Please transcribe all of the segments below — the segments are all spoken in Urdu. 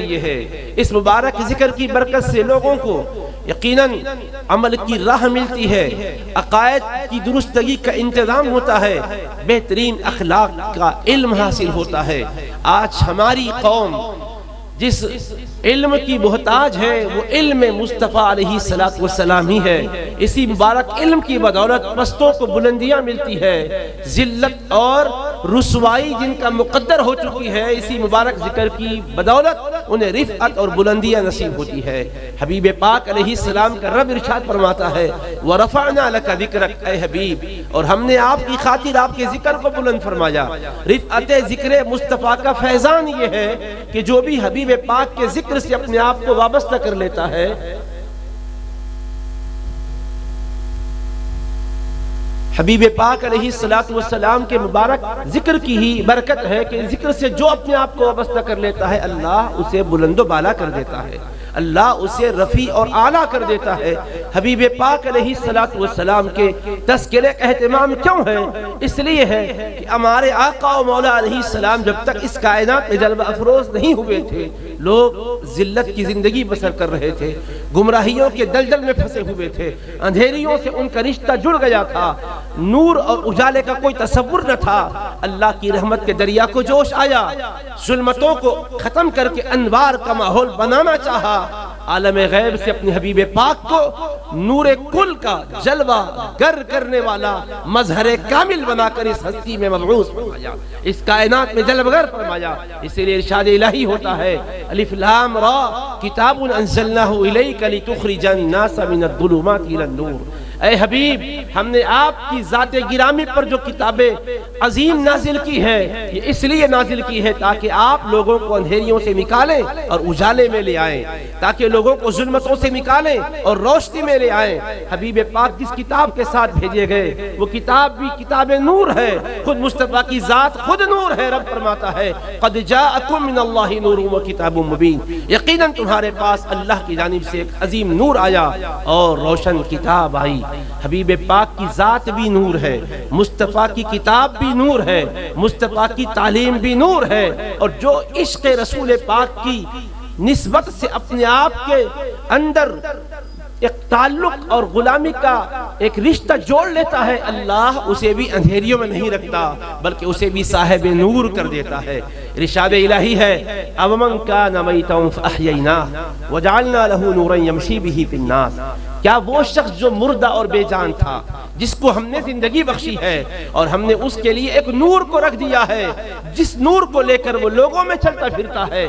لیے ہے۔ اس مبارک ذکر کی برکت سے لوگوں کو یقیناً عمل کی راہ ملتی ہے، عقائد کی درستگی کا انتظام ہوتا ہے، بہترین اخلاق کا علم حاصل ہوتا ہے۔ آج ہماری قوم جس علم کی محتاج ہے وہ علم مصطفیٰ علیہ السلام ہی ہے۔ اسی مبارک علم کی بدولت پستوں کو بلندیاں ملتی ہے، ذلت اور رسوائی جن کا مقدر ہو چکی ہے اسی مبارک ذکر کی بدولت انہیں رفعت اور بلندیاں نصیب ہوتی ہے۔ حبیب پاک علیہ السلام کا رب ارشاد فرماتا ہے وَرَفَعْنَا لَكَ ذِكْرَكَ، اے حبیب، اور ہم نے آپ کی خاطر آپ کے ذکر کو بلند فرمایا۔ رفعت ذکر مصطفیٰ کا فیضان یہ ہے کہ جو بھی حبیب پاک کے ذکر سے اپنے آپ کو وابستہ کر لیتا ہے، حبیب پاک علیہ السلام کے مبارک ذکر کی ہی برکت ہے کہ ذکر سے جو اپنے آپ کو وابستہ کر لیتا ہے اللہ اسے بلند و بالا کر دیتا ہے، اللہ اسے رفیع اور اعلیٰ کر دیتا ہے۔ حبیب پاک علیہ السلام کے تذکرے کا اہتمام کیوں ہے؟ اس لیے ہے کہ ہمارے آقا و مولا علیہ السلام جب تک اس کائنات میں جلوہ افروز نہیں ہوئے تھے، لوگ ذلت کی زندگی بسر کر رہے تھے، گمراہیوں کے دلدل میں پھنسے ہوئے تھے، اندھیریوں سے ان کا رشتہ جڑ گیا تھا، نور اور اجالے کا کوئی تصور نہ تھا۔ اللہ کی رحمت کے دریا کو جوش آیا، ظلمتوں کو ختم کر کے انوار کا ماحول بنانا چاہا، عالم غیب سے اپنے حبیب پاک کو نور کل کا جلوہ گر کرنے والا مظہر کامل بنا کر اس ہستی میں مبعوث فرمایا، اس کائنات میں جلوہ گر فرمایا۔ اسی لیے ارشاد الہی ہوتا ہے الف لام را کتاب انزلناہ الیک لتخرج الناس من الظلمات الی النور، اے حبیب ہم نے آپ کی ذات گرامی پر جو کتاب عظیم نازل کی ہے یہ اس لیے نازل کی ہے تاکہ آپ لوگوں کو اندھیریوں سے نکالیں اور اجالے میں لے آئیں، تاکہ لوگوں کو ظلمتوں سے نکالیں اور روشنی میں لے آئیں۔ حبیب پاک جس کتاب کے ساتھ بھیجے گئے وہ کتاب بھی کتاب نور ہے، خود مصطفیٰ کی ذات خود نور ہے۔ رب فرماتا ہے قد جاءکم من اللہ نور و کتاب مبین، یقیناً تمہارے پاس اللہ کی جانب سے ایک عظیم نور آیا اور روشن کتاب آئی۔ حبیب پاک کی ذات بھی نور ہے، مصطفیٰ کی کتاب بھی نور ہے، مصطفیٰ کی تعلیم بھی نور ہے، اور جو عشق رسول پاک کی نسبت سے اپنے آپ کے اندر ایک تعلق اور غلامی کا ایک رشتہ جوڑ لیتا ہے اللہ اسے بھی اندھیریوں میں نہیں رکھتا بلکہ اسے بھی صاحب نور کر دیتا ہے۔ ارشاد الہی ہے اومن کان میتا فاحییناہ وجعلنا له نورا یمشی بہ فی الناس، کیا وہ شخص جو مردہ اور بے جان تھا جس کو ہم نے زندگی بخشی ہے اور ہم نے اس کے لیے ایک نور کو رکھ دیا ہے، جس نور کو لے کر وہ لوگوں میں چلتا پھرتا ہے،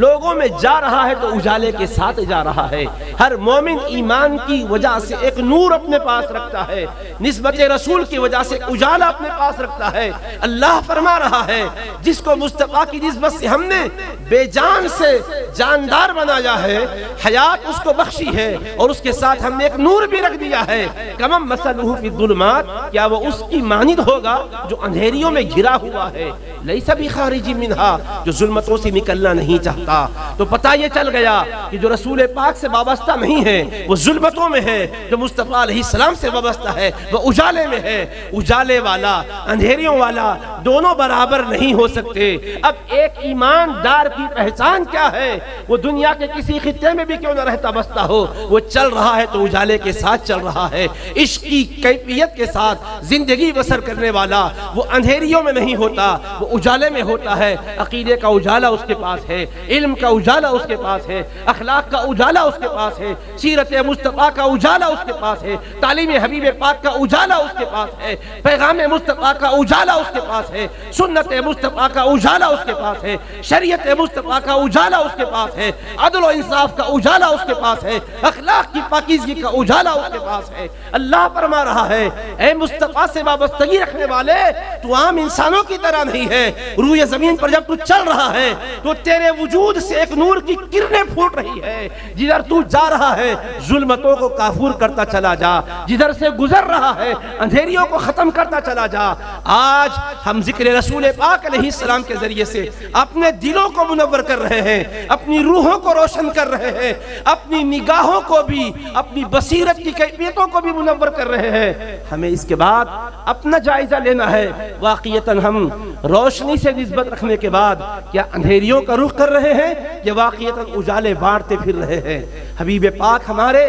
لوگوں میں جا رہا ہے تو اجالے کے ساتھ جا رہا ہے۔ ہر مومن ایمان کی وجہ سے ایک نور اپنے پاس رکھتا ہے، نسبت رسول کی وجہ سے اجالا اپنے پاس رکھتا ہے۔ اللہ فرما رہا ہے جس کو مصطفیٰ کی نسبت سے ہم نے بے جان سے جاندار بنایا ہے، حیات اس کو بخشی ہے اور اس کے ساتھ ہم نے ایک نور بھی رکھ دیا ہے۔ کمم مثلہ فی الظلمات، کیا وہ اس کی مانند ہوگا جو اندھیریوں میں گھرا ہوا ہے، لیس بخارج منہا، جو ظلمتوں سے نکلنا نہیں چاہتا۔ تو پتہ یہ چل گیا کہ جو رسول پاک سے وابستہ نہیں ہے وہ ظلمتوں میں ہے، جو مصطفیٰ علیہ السلام سے وابستہ ہے وہ اجالے میں ہے۔ اجالے والا اندھیریوں والا دونوں برابر نہیں ہو سکتے۔ اب ایک ایماندار کی پہچان کیا ہے؟ وہ دنیا کے کسی خطے میں بھی کیوں نہ رہتا بستا ہو، وہ چل رہا ہے تو اجالے کے ساتھ چل رہا ہے، عشق کی کیفیت کے ساتھ زندگی بسر کرنے والا وہ اندھیریوں میں نہیں ہوتا، وہ اجالے میں ہوتا ہے۔ عقیدے کا اجالا اس کے پاس ہے، علم کا اجالا اس کے پاس ہے، اخلاق کا اجالا اس کے پاس ہے، سیرت مصطفیٰ کا اجالا اس کے پاس ہے، تعلیم حبیب پاک کا اجالا اس کے پاس ہے، پیغام مصطفیٰ کا اجالا اس کے پاس ہے، سنت مصطفیٰ کا اجالا اس کے پاس ہے، شریعت مصطفیٰ کا اجالا اس کے پاس ہے، عدل و انصاف کا اجالا اس کے پاس ہے، اخلاق کی پاکیزگی کا اجالا اس کے پاس ہے۔ اللہ فرما رہا ہے اے مصطفیٰ سے وابستگی رکھنے والے، تو عام انسانوں کی طرح نہیں ہے۔ روئے زمین پر جب تو چل رہا ہے تو تیرے وجود سے ایک نور کی کرنیں پھوٹ رہی ہے، جدھر تو جا رہا ہے ظلمتوں کو کافور کرتا چلا جا، جدھر سے گزر رہا ہے اندھیریوں کو ختم کرتا چلا جا۔ آج ہم ذکر رسول پاک علیہ السلام کے ذریعے سے اپنے دلوں کو منور کر رہے ہیں، اپنی روحوں کو روشن کر رہے ہیں، اپنی نگاہوں کو بھی، اپنی بصیرت کی کیفیتوں کو بھی منور کر رہے ہیں۔ ہمیں اس کے بعد اپنا جائزہ لینا ہے، واقعیتاً ہم روشنی سے نسبت رکھنے کے بعد کیا اندھیریوں کا رخ کر رہے ہیں یا واقعیتاً اجالے بانٹتے پھر رہے ہیں؟ حبیب پاک ہمارے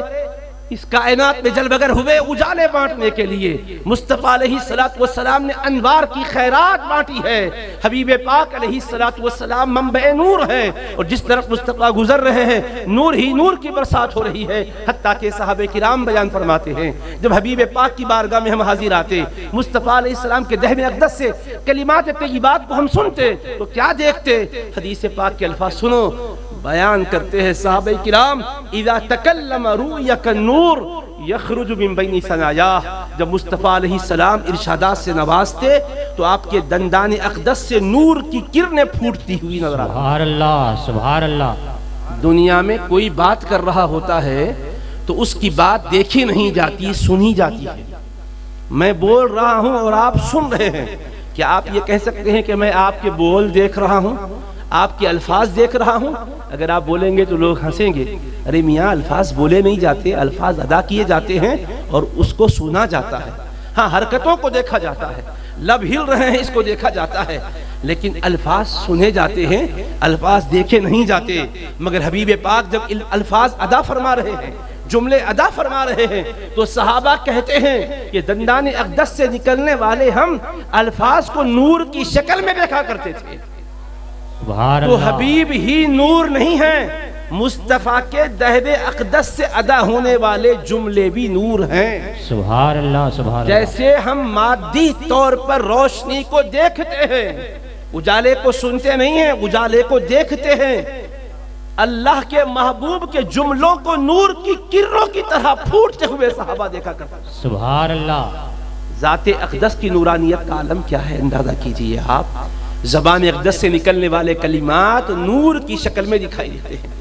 اس کائنات میں جل بگر ہوئے اجالے بانٹنے کے لیے مصطفیٰ علیہ السلام نے انوار کی خیرات بانٹی ہے۔ حبیب پاک علیہ السلام منبع نور ہیں، اور جس طرف مصطفیٰ گزر رہے ہیں نور ہی نور کی برسات ہو رہی ہے۔ حتیٰ کہ صحابہ کرام بیان فرماتے ہیں جب حبیب پاک کی بارگاہ میں ہم حاضر آتے، مصطفیٰ علیہ السلام کے دہن اقدس سے کلمات طیبات کو ہم سنتے تو کیا دیکھتے؟ حدیث پاک کے الفاظ سنو، بیان کرتے ہیں صحابہ کرام، اذا تکلم رؤیک النور یخرج من بین ثنایاہ، جب مصطفیٰ علیہ السلام ارشادات سے نوازتے تو آپ کے دندان اقدس سے نور کی کرنیں پھوٹتی ہوئی نظر آتی۔ سبحان اللہ، سبحان اللہ۔ دنیا میں کوئی بات کر رہا ہوتا ہے تو اس کی بات دیکھی نہیں جاتی، سنی جاتی ہے۔ میں بول رہا ہوں اور آپ سن رہے ہیں، کیا آپ یہ کہہ سکتے ہیں کہ میں آپ کے بول دیکھ رہا ہوں، آپ کے الفاظ دیکھ رہا ہوں؟ اگر آپ بولیں گے تو لوگ ہنسیں گے، ارے میاں الفاظ بولے نہیں جاتے، الفاظ ادا کیے جاتے ہیں اور اس کو سنا جاتا ہے۔ ہاں حرکتوں کو دیکھا جاتا ہے، لب ہل رہے ہیں اس کو دیکھا جاتا ہے، لیکن الفاظ سنے جاتے ہیں، الفاظ دیکھے نہیں جاتے۔ مگر حبیب پاک جب الفاظ ادا فرما رہے ہیں، جملے ادا فرما رہے ہیں تو صحابہ کہتے ہیں کہ دندان اقدس سے نکلنے والے ہم الفاظ کو نور کی شکل میں دیکھا کرتے تھے۔ تو حبیب ہی نور نہیں ہے، مصطفیٰ کے دہن اقدس سے ادا ہونے والے جملے بھی نور ہیں۔ سبحان اللہ، سبحان اللہ۔ جیسے ہم مادی طور پر روشنی کو دیکھتے ہیں، اجالے کو سنتے نہیں ہیں، اجالے کو دیکھتے ہیں، اللہ کے محبوب کے جملوں کو نور کی کرنوں کی طرح پھوٹتے ہوئے صحابہ دیکھا کرتے ہیں۔ سبحان اللہ۔ ذات اقدس کی نورانیت کا عالم کیا ہے اندازہ کیجئے آپ۔ زبان اقدس سے نکلنے والے کلمات نور کی شکل میں دکھائی دیتے ہیں،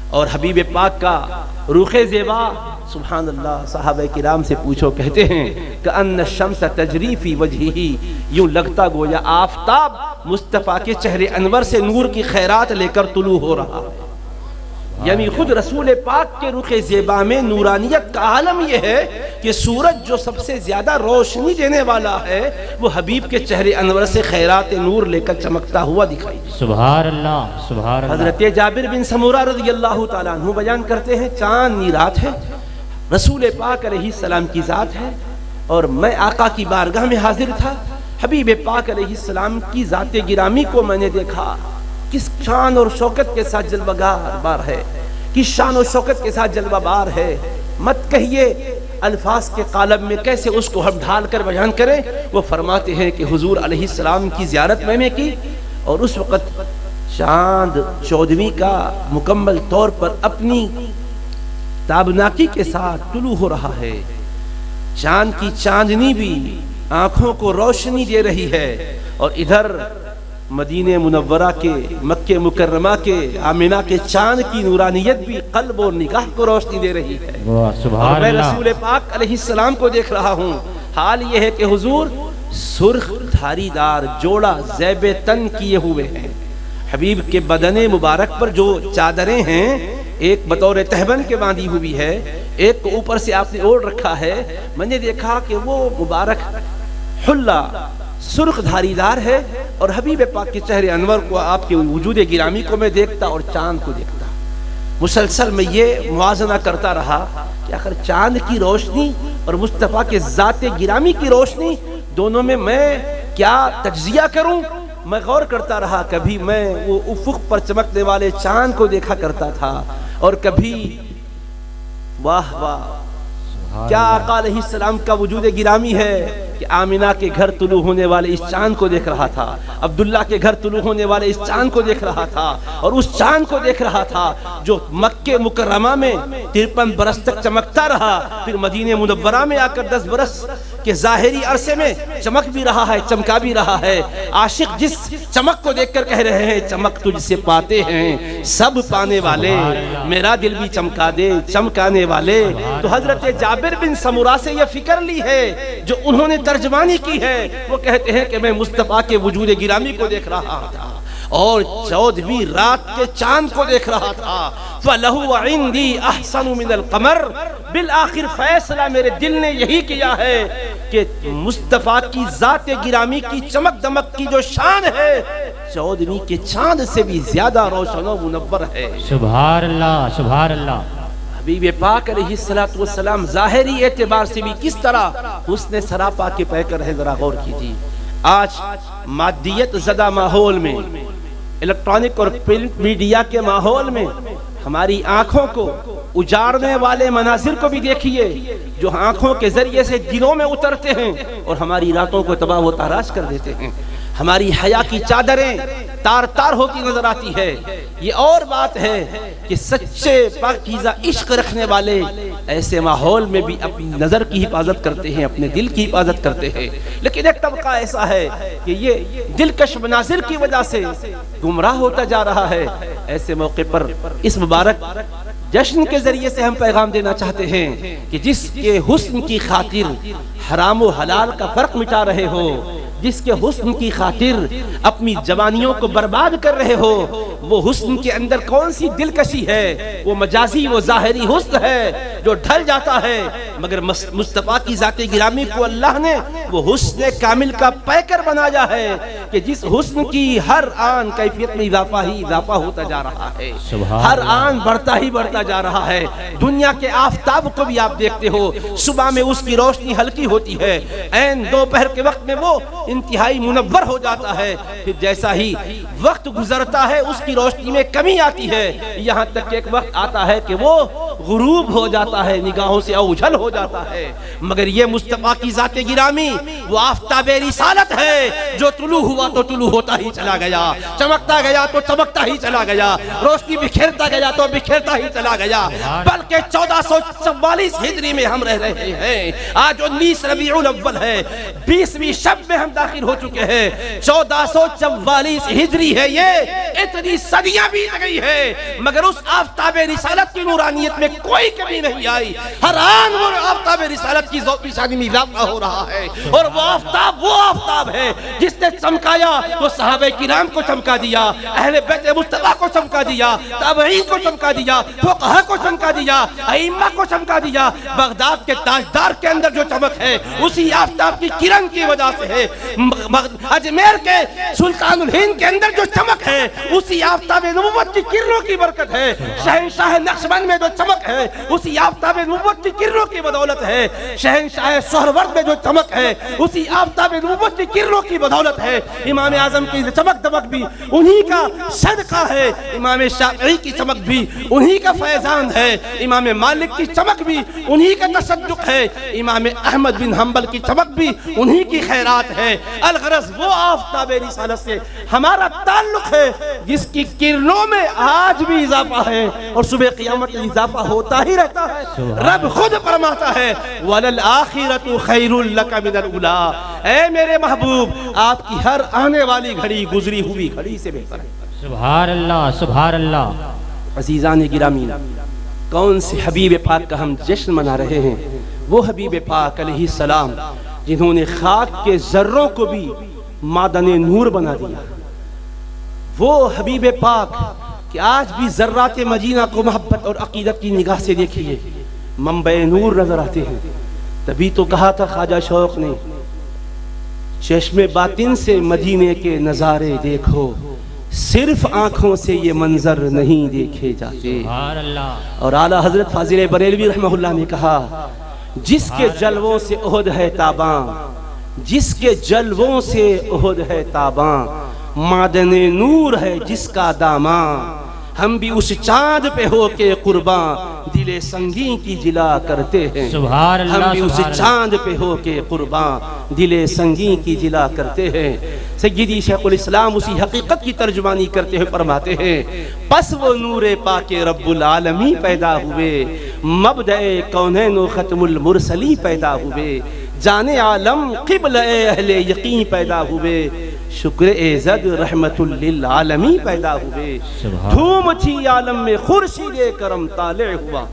اور حبیب پاک کا روخ زیبا، سبحان اللہ، صحابہ کرام سے پوچھو، کہتے ہیں کأن الشمس تجری فی وجہہ، یوں لگتا گویا آفتاب مصطفیٰ کے چہرے انور سے نور کی خیرات لے کر طلوع ہو رہا ہے۔ یعنی خود رسول پاک کے رخ زیبا میں نورانیت کا عالم یہ ہے کہ سورج جو سب سے زیادہ روشنی دینے والا ہے وہ حبیب کے چہرے انور سے خیرات نور لے کر چمکتا ہوا دکھائی۔ سبحان اللہ، سبحان اللہ۔ حضرت جابر بن سمورہ رضی اللہ تعالیٰ عنہ بیان کرتے ہیں چاندنی رات ہے، رسول پاک علیہ السلام کی ذات ہے، اور میں آقا کی بارگاہ میں حاضر تھا، حبیب پاک علیہ السلام کی ذات گرامی کو میں نے دیکھا، کس شان اور شوکت کے ساتھ جلوہ بار ہے، کس شان و شوکت کے ساتھ جلوہ بار ہے، مت کہیے الفاظ کے قالب میں کیسے اس کو ہم ڈھال کر بیان کریں۔ وہ فرماتے ہیں کہ حضور علیہ السلام کی زیارت میں نے کی، اور اس وقت چاند 14ویں کا مکمل طور پر اپنی تابناکی کے ساتھ طلوع ہو رہا ہے، چاند کی چاندنی بھی آنکھوں کو روشنی دے رہی ہے، اور ادھر مدینہ منورہ کے، مکہ مکرمہ کے، آمنہ کے چاند کی نورانیت بھی قلب اور نگاہ کو روشنی دے رہی ہے۔ اور میں رسول پاک علیہ السلام کو دیکھ رہا ہوں، حال یہ ہے کہ حضور سرخ دھاری دار جوڑا زیب تن کیے ہوئے ہیں، حبیب کے بدن مبارک پر جو چادریں ہیں ایک بطور تہبند کے باندھی ہوئی ہے، ایک کو اوپر سے آپ نے اوڑھ رکھا ہے، میں نے دیکھا کہ وہ مبارک حلہ سرخ دھاری دار ہے، اور حبیب پاک کے چہرے انور کو، آپ کے وجود گرامی کو میں دیکھتا اور چاند کو دیکھتا۔ مسلسل میں یہ موازنہ کرتا رہا کہ آخر چاند کی روشنی اور مصطفیٰ کے ذات گرامی کی روشنی دونوں میں کیا تجزیہ کروں۔ میں غور کرتا رہا، کبھی میں وہ افق پر چمکنے والے چاند کو دیکھا کرتا تھا، اور کبھی واہ واہ کیا آقا علیہ السلام کا وجود گرامی ہے کہ آمنہ کے گھر طلوع ہونے والے اس چاند کو دیکھ رہا تھا، عبداللہ کے گھر طلوع ہونے والے اس چاند کو دیکھ رہا تھا، اور اس چاند کو دیکھ رہا تھا جو مکہ مکرمہ میں 53 برس تک چمکتا رہا، پھر مدینہ منورہ میں آ کر 10 برس کہ ظاہری عرصے میں چمک بھی رہا ہے، چمکا بھی رہا ہے۔ عاشق جس چمک کو دیکھ کر کہہ رہے ہیں چمک تجھ سے پاتے ہیں سب پانے والے، میرا دل بھی چمکا دے چمکانے والے۔ تو حضرت جابر بن سمرہ سے یہ فکر لی ہے جو انہوں نے ترجمانی کی ہے۔ وہ کہتے ہیں کہ میں مصطفیٰ کے وجود گرامی کو دیکھ رہا تھا اور 14ویں رات کے چاند کو دیکھ رہا تھا۔ فَلَهُ عِنْدِي أَحْسَنُ مِنَ الْقَمَرِ، بالآخر فیصلہ میرے دل نے یہی کیا ہے کہ مصطفیٰ کی ذات گرامی کی چمک دمک کی جو شان ہے 14ویں کے چاند سے بھی زیادہ روشن و منور ہے۔ سبحان اللہ سبحان اللہ۔ حبیب پاک علیہ السلام ظاہری اعتبار سے بھی کس طرح حسن سراپا کے پہ کر ہے، ذرا غور کیجیے۔ آج مادیت زدہ ماحول میں، الیکٹرانک اور پرنٹ میڈیا کے ماحول میں ہماری آنکھوں کو اجاڑنے والے مناظر کو بھی دیکھیے جو آنکھوں کے ذریعے سے دلوں میں اترتے ہیں اور ہماری راتوں کو تباہ و تاراج کر دیتے ہیں۔ ہماری حیا کی چادریں تار تار ہوتی نظر آتی ہے۔ یہ اور بات ہے کہ سچے پاکیزہ عشق رکھنے والے ایسے ماحول میں بھی اپنی نظر کی حفاظت کرتے ہیں، اپنے دل کی حفاظت کرتے ہیں۔ لیکن ایک طبقہ ایسا ہے کہ یہ دلکش مناظر کی وجہ سے گمراہ ہوتا جا رہا ہے۔ ایسے موقع پر اس مبارک جشن کے ذریعے سے ہم پیغام دینا چاہتے ہیں کہ جس کے حسن کی خاطر حرام و حلال کا فرق مٹا رہے ہو، جس کے حسن کی خاطر اپنی جوانیوں کو برباد کر رہے ہو، وہ حسن کے اندر کون سی دلکشی ہے؟ وہ مجازی وہ ظاہری حسن ہے جو ڈھل جاتا ہے، مگر مصطفیٰ کی ذات گرامی کو اللہ نے وہ حسن کامل کا پیکر بنایا ہے کہ جس حسن کی ہر آن کیفیت میں اضافہ ہی اضافہ ہوتا جا رہا ہے، ہر آن بڑھتا ہی بڑھتا جا رہا ہے۔ دنیا کے آفتاب کو بھی آپ دیکھتے ہو، صبح میں اس کی روشنی ہلکی ہوتی ہے، عین دوپہر کے وقت میں وہ انتہائی منور ہو جاتا ہے، پھر جیسا ہی وقت گزرتا ہے اس کی روشنی میں کمی آتی ہے، یہاں تک کہ ایک وقت آتا ہے کہ وہ غروب ہو جاتا ہے، نگاہوں سے اوجھل ہو جاتا ہے۔ مگر یہ مصطفیٰ کی ذات گرامی وہ آفتاب رسالت ہے جو طلوع ہوا تو طلوع ہوتا ہی چلا گیا، چمکتا گیا تو چمکتا ہی چلا گیا، روشنی بکھیرتا گیا تو بکھیرتا ہی چلا گیا۔ بلکہ 1444 ہجری میں ہم رہ رہے ہیں، آج 19 ربیع الاول ہے، 20ویں شب میں ہم داخل ہو چکے ہیں، 1444 ہجری ہے، یہ اتنی صدیاں بیت گئی ہے، مگر اس آفتاب رسالت کی نورانیت میں کوئی کمی نہیں آئی۔ ہر آن وہ آفتاب رسالت کی ذوق نشانی میں اضافہ ہو رہا ہے، اور وہ آفتاب ہے جس نے چمکایا تو صحابہ کرام کو چمکا دیا، اہل بیت مصطفیٰ کو چمکا دیا، تابعین کو چمکا دیا، فقہا کو چمکا دیا، ائمہ کو چمکا دیا۔ بغداد کے تاجدار کے اندر جو چمک ہے اسی آفتاب کی کرن کی وجہ سے ہے، اجمیر کے سلطان الہند کے اندر جو چمک ہے اسی آفتاب نبوت کی کرنوں کی برکت ہے، شہنشاہ نقشبند میں جو چمک ہے اسی آفتاب نبوت کی کرنوں کی بدولت ہے، شہنشاہ سہرورد میں جو چمک ہے اسی آفتاب نبوت کی کرنوں کی بدولت ہے۔ امام اعظم کی چمک دمک بھی انہی کا صدقہ ہے، امام شافعی کی چمک بھی انہی کا فیضان ہے، امام مالک کی چمک بھی انہی کا تصدق ہے، امام احمد بن حنبل کی چمک بھی انہی کی خیرات ہے۔ الغرض وہ آفتاب رسالت سے ہمارا تعلق ہے جس کی کرنوں میں آج بھی اضافہ ہے اور صبح قیامت میں اضافہ ہوتا ہی رہتا ہے۔ رب خود فرماتا ہے وَلَلْآخِرَةُ خَيْرٌ لَكَ مِنَ الْأُولَىٰ، اے میرے محبوب آپ کی ہر آنے والی گھڑی گزری ہوئی گھڑی سے بہتر ہے۔ سبحان اللہ سبحان اللہ۔ عزیزان گرامی، کون سے حبیب پاک کا ہم جشن منا رہے ہیں؟ وہ حبیب پاک علیہ السلام جنہوں نے خاک کے ذروں کو بھی معدن نور بنا دیا، وہ حبیب پاک کہ آج بھی ذرات مدینہ کو محبت اور عقیدت کی نگاہ سے دیکھیے، منبع نور نظر آتے ہیں۔ تبھی تو کہا تھا خواجہ شوق نے، چشم باطن سے مدینے کے نظارے دیکھو، صرف آنکھوں سے یہ منظر نہیں دیکھے جاتے۔ سبحان اللہ۔ اور اعلیٰ حضرت فاضل بریلوی رحمہ اللہ نے کہا، جس کے جلووں سے احد ہے تاباں، جس کے جلووں سے احد ہے تاباں، معدن نور ہے جس کا داماں، ہم بھی اس چاند پہ ہو کے قرباں دل سنگین کی جلا کرتے ہیں۔ سبحان اللہ۔ ہم بھی اس چاند پہ ہو کے قرباں دل سنگین کی جلا کرتے ہیں۔ سیدی شیخ الاسلام اسی حقیقت کی ترجمانی کرتے ہوئے فرماتے ہیں، پس وہ نور پاک رب العالمین پیدا ہوئے، مبدأ کونین و ختم المرسلی پیدا ہوئے، جانے عالم قبل اہل یقین پیدا ہوئے، شکر ایزد رحمت للعالمین پیدا ہوئے۔ سبحان دھوم تھی عالم میں خورشید کرم طالع ہوا،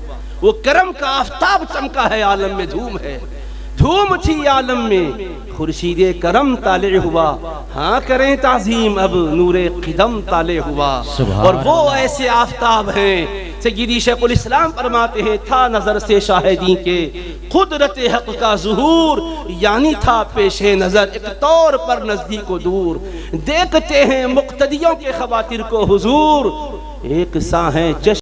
وہ کرم کا آفتاب چمکا ہے، عالم میں دھوم ہے۔ دھوم تھی عالم میں خورشید کرم طالع ہوا، ہاں کریں تعظیم اب نور قدم طالع ہوا۔ سبحان اور وہ ایسے آفتاب ہیں، سیدی شیخ الاسلام فرماتے ہیں، تھا نظر سے شاہدین کے قدرت حق کا ظہور، یعنی تھا پیش نظر ایک طور پر نزدیک و دور، دیکھتے ہیں مقتدیوں کے خواطر کو حضور، ایک سا ہیں چشم